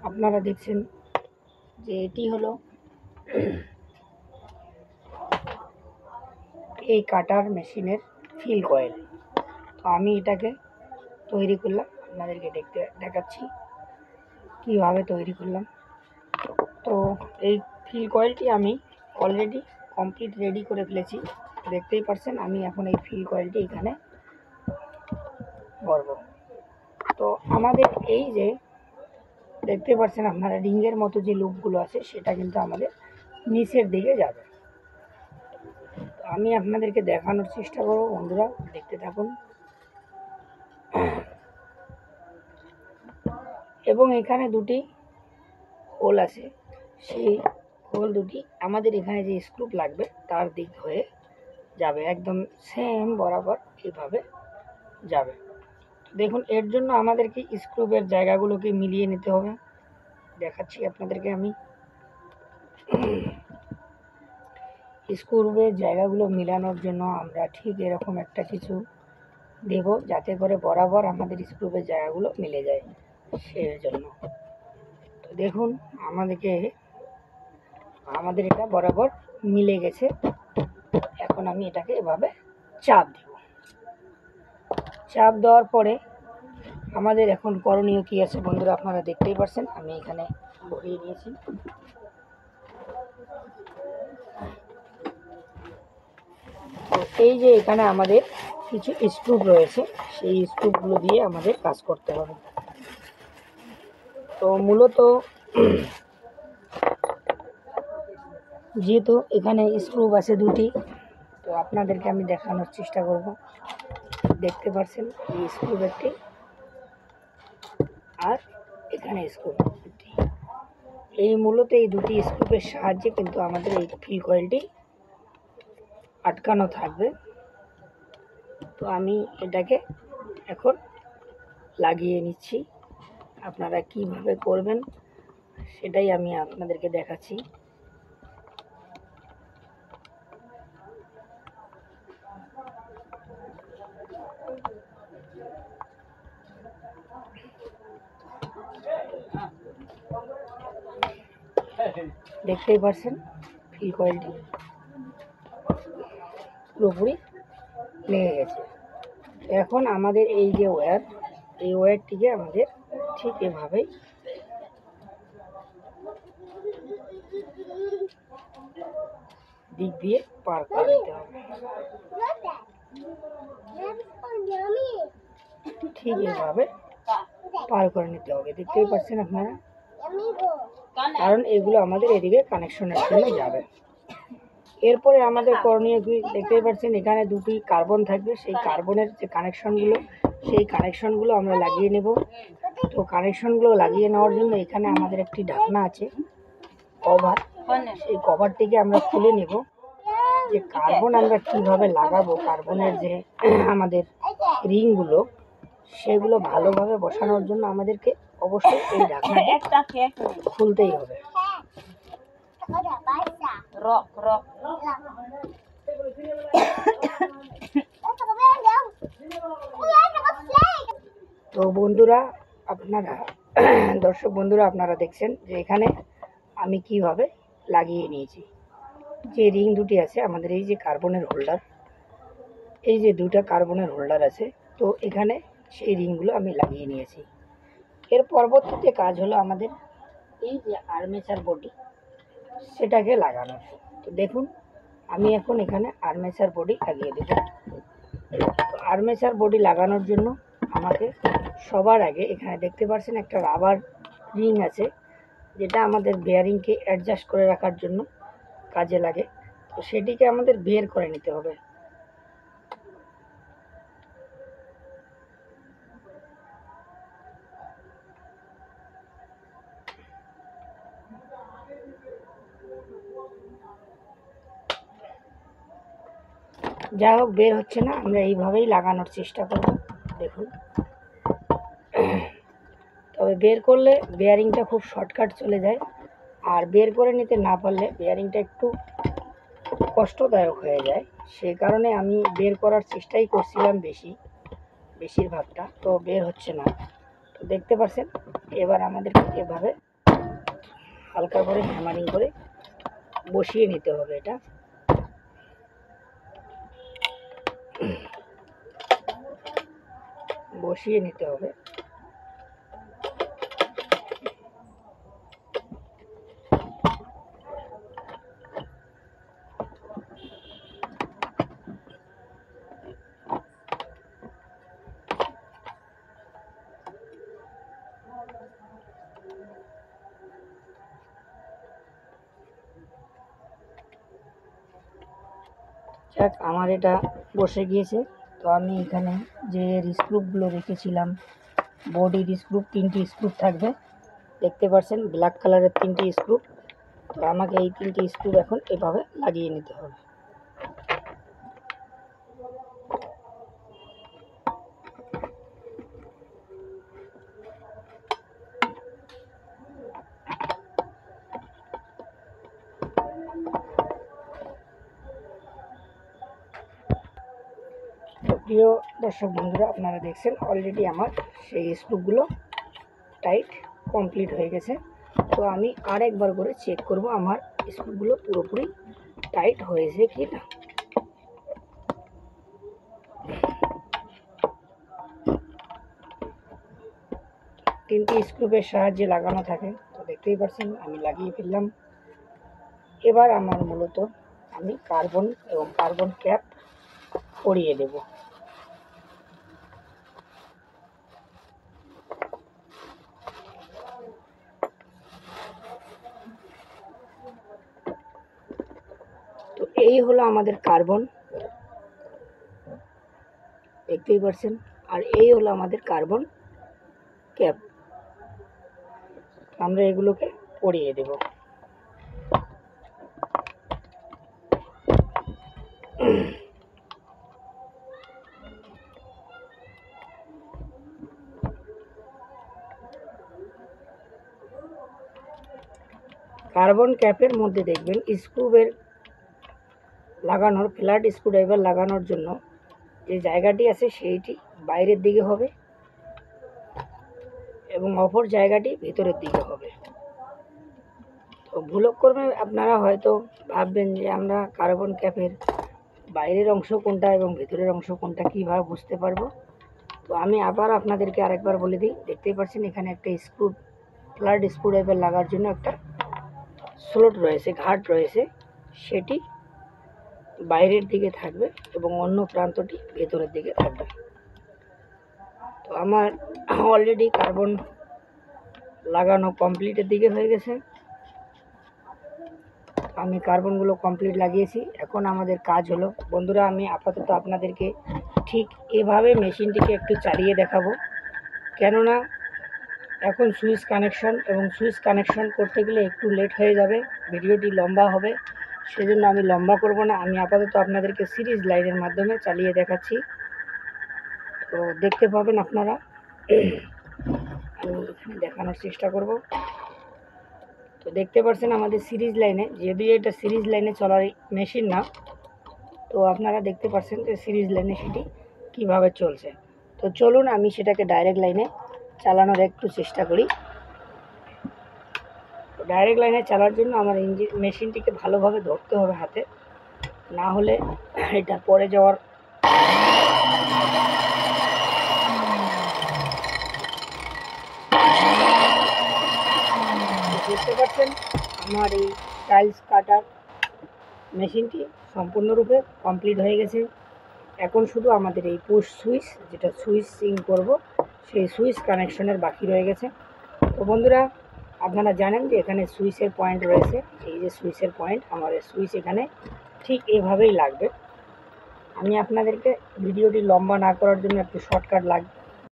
আপনারা দেখছেন যে এটি হলো এই কাটার মেশিনের ফিল কয়েল। তো আমি এটাকে তৈরি করলাম, আপনাদেরকে দেখাচ্ছি কিভাবে তৈরি করলাম। তো এই ফিল কয়েলটি আমি অলরেডি কমপ্লিট রেডি করে ফেলেছি, দেখতেই পাচ্ছেন। আমি এখন এই ফিল কয়েলটি এখানে ভরব। তো আমাদের এই যে দেখতে পাচ্ছেন আপনারা রিংয়ের মতো যে লুপগুলো আছে সেটা কিন্তু আমাদের নিচের দিকে যাবে। তো আমি আপনাদেরকে দেখানোর চেষ্টা করব, বন্ধুরা দেখতে থাকুন। এবং এখানে দুটি হোল আছে, সেই হোল দুটি আমাদের এখানে যে স্ক্রু লাগবে তার দিক হয়ে যাবে, একদম সেম বরাবর এইভাবে যাবে। দেখুন, এর জন্য আমাদেরকে স্ক্রুপের জায়গাগুলোকে মিলিয়ে নিতে হবে। দেখাচ্ছি আপনাদেরকে আমি। স্ক্রুপের জায়গাগুলো মিলানোর জন্য আমরা ঠিক এরকম একটা কিছু দেব, যাতে করে বরাবর আমাদের স্ক্রুপের জায়গাগুলো মিলে যায়, সেই জন্য। তো দেখুন, আমাদের এটা বরাবর মিলে গেছে। এখন আমি এটাকে এভাবে চাপ দেব। চাপ দেওয়ার পরে আমাদের এখন করণীয় কি আছে, বন্ধুরা আপনারা দেখতেই পাচ্ছেন। আমি এখানে ভরিয়ে দিয়েছি। তো এই যে এখানে আমাদের কিছু স্ক্রু রয়েছে, সেই স্ক্রুগুলো দিয়ে আমাদের কাজ করতে হবে। তো মূলত যেহেতু এখানে স্ক্রু আছে দুটি, তো আপনাদেরকে আমি দেখানোর চেষ্টা করব। দেখতে পাচ্ছেন এই স্ক্রু একটি, আর এখানে স্ক্রু দুটি। এই মূলত এই দুটি স্ক্রুপের সাহায্যে কিন্তু আমাদের এই ফিল কয়েলটি আটকানো থাকবে। তো আমি এটাকে এখন লাগিয়ে নিচ্ছি। আপনারা কিভাবে করবেন সেটাই আমি আপনাদেরকে দেখাচ্ছি। দেখতেই পাচ্ছেন ফিল কয়েলটি পুরোপুরি লেগে গেছে। এখন আমাদের এই যে ওয়্যার, এই ওয়্যারটিকে আমাদের ঠিক এভাবেই দিক দিয়ে পার করে নিতে হবে। ঠিক এভাবে পার করে নিতে হবে, দেখতেই পাচ্ছেন আপনারা, কারণ এগুলো আমাদের এদিকে কানেকশনের জন্য যাবে। এরপরে আমাদের করণীয় কি, দেখতেই পাচ্ছেন এখানে দুটি কার্বন থাকবে। সেই কার্বনের যে কানেকশনগুলো, সেই কানেকশনগুলো আমরা লাগিয়ে নেব। তো কানেকশনগুলো লাগিয়ে নেওয়ার জন্য এখানে আমাদের একটি ঢাকনা আছে, কভার। সেই কভারটিকে আমরা খুলে নেব। যে কার্বন আমরা কিভাবে লাগাবো, কার্বনের যে আমাদের রিংগুলো, সেগুলো ভালোভাবে বসানোর জন্য আমাদেরকে অবশ্যই এই ঢাকনাটি খুলতেই হবে। তো বন্ধুরা আপনারা দর্শক বন্ধুরা আপনারা দেখছেন যে এখানে আমি কিভাবে লাগিয়ে নিয়েছি। যে রিং দুটি আছে আমাদের, এই যে কার্বনের হোল্ডার, এই যে দুটা কার্বনের হোল্ডার আছে, তো এখানে সেই রিংগুলো আমি লাগিয়ে নিয়েছি। এর পরবর্তীতে কাজ হলো আমাদের এই যে আর্মেচার বডি, সেটাকে লাগানো। তো দেখুন, আমি এখন এখানে আর্মেচার বডি লাগিয়ে দেব। তো আর্মেচার বডি লাগানোর জন্য আমাকে সবার আগে এখানে দেখতে পাচ্ছেন একটা রাবার রিং আছে, যেটা আমাদের বেয়ারিংকে অ্যাডজাস্ট করে রাখার জন্য কাজে লাগে। তো সেটিকে আমাদের বের করে নিতে হবে। যা হোক, বের হচ্ছে না, আমরা এইভাবেই লাগানোর চেষ্টা করব। দেখুন, তবে বের করলে বেয়ারিংটা খুব শর্টকাট চলে যায়, আর বের করে নিতে না পারলে বেয়ারিংটা একটু কষ্টদায়ক হয়ে যায়। সেই কারণে আমি বের করার চেষ্টাই করছিলাম বেশিরভাগটা, তো বের হচ্ছে না। তো দেখতে পাচ্ছেন, এবার আমাদেরকে এভাবে হালকা করে হ্যামারিং করে বসিয়ে নিতে হবে। এটা বসিয়ে নিতে হবে। যাক, আমার এটা বসে গিয়েছে। তো আমি এখানে যে স্ক্রুপগুলো রেখেছিলাম, বডির স্ক্রুপ 3টি স্ক্রুপ থাকবে, দেখতে পাচ্ছেন ব্ল্যাক কালারের 3টি স্ক্রুপ। তো আমাকে এই 3টি স্ক্রুপ এখন এভাবে লাগিয়ে নিতে হবে। প্রিয় দর্শক বন্ধুরা, আপনারা দেখছেন অলরেডি আমার সেই স্ক্রুপগুলো টাইট কমপ্লিট হয়ে গেছে। তো আমি আরেকবার করে চেক করব আমার স্ক্রুপগুলো পুরোপুরি টাইট হয়েছে কি না। তিনটি স্ক্রুপের সাহায্যে লাগানো থাকে, তো দেখতেই পাচ্ছেন আমি লাগিয়ে ফেললাম। এবার আমার মূলত আমি কার্বন এবং কার্বন ক্যাপ পরিয়ে দেব। তো এই হলো আমাদের কার্বন, দেখতেই পাচ্ছেন, আর এই হলো আমাদের কার্বন ক্যাপ। আমরা এগুলোকে পরিয়ে দেব। কার্বন ক্যাপের মধ্যে দেখবেন স্ক্রুবের লাগানোর, ফ্ল্যাট স্ক্রুড্রাইভার লাগানোর জন্য যে জায়গাটি আছে সেইটি বাইরের দিকে হবে এবং অপর জায়গাটি ভেতরের দিকে হবে। তো ভুলক্রমে আপনারা হয়তো ভাববেন যে আমরা কার্বন ক্যাপের বাইরের অংশ কোনটা এবং ভেতরের অংশ কোনটা কীভাবে বুঝতে পারবো। তো আমি আবার আপনাদেরকে আরেকবার বলে দিই, দেখতেই পাচ্ছেন এখানে একটা ফ্ল্যাট স্ক্রুড্রাইভার লাগার জন্য একটা স্লট রয়েছে, ঘাট রয়েছে, সেটি বাইরের দিকে থাকবে এবং অন্য প্রান্তটি ভেতরের দিকে থাকবে। তো আমার অলরেডি কার্বন লাগানো কমপ্লিটের দিকে হয়ে গেছে। আমি কার্বনগুলো কমপ্লিট লাগিয়েছি। এখন আমাদের কাজ হলো, বন্ধুরা আমি আপাতত আপনাদেরকে ঠিক এভাবে মেশিনটিকে একটু চালিয়ে দেখাবো, কেননা এখন সুইচ কানেকশন এবং সুইচ কানেকশন করতে গেলে একটু লেট হয়ে যাবে, ভিডিওটি লম্বা হবে, সেজন্য আমি লম্বা করব না। আমি আপাতত আপনাদেরকে সিরিজ লাইনের মাধ্যমে চালিয়ে দেখাচ্ছি, তো দেখতে পাবেন আপনারা। আমি এখানে দেখানোর চেষ্টা করব। তো দেখতে পাচ্ছেন আমাদের সিরিজ লাইনে, যদিও এটা সিরিজ লাইনে চলার মেশিন না, তো আপনারা দেখতে পাচ্ছেন যে সিরিজ লাইনে সেটি কিভাবে চলছে। তো চলুন আমি সেটাকে ডাইরেক্ট লাইনে চালানোর একটু চেষ্টা করি। তো ডাইরেক্ট লাইনে চালার জন্য আমার মেশিনটিকে ভালোভাবে ধরতে হবে হাতে, না হলে এটা পড়ে যাওয়ার দেখতে পাচ্ছেন আমার এই টাইলস কাটার মেশিনটি সম্পূর্ণরূপে কমপ্লিট হয়ে গেছে। এখন শুধু আমাদের এই পুশ সুইচ, যেটা সুইচিং করব, সেই সুইচ কানেকশনের বাকি রয়ে গেছে। তো বন্ধুরা আপনারা জানেন যে এখানে সুইচের পয়েন্ট রয়েছে, এই যে সুইচের পয়েন্ট, আমার সুইচ এখানে ঠিক এভাবেই লাগবে। আমি আপনাদেরকে ভিডিওটি লম্বা না করার জন্য একটু শর্টকাট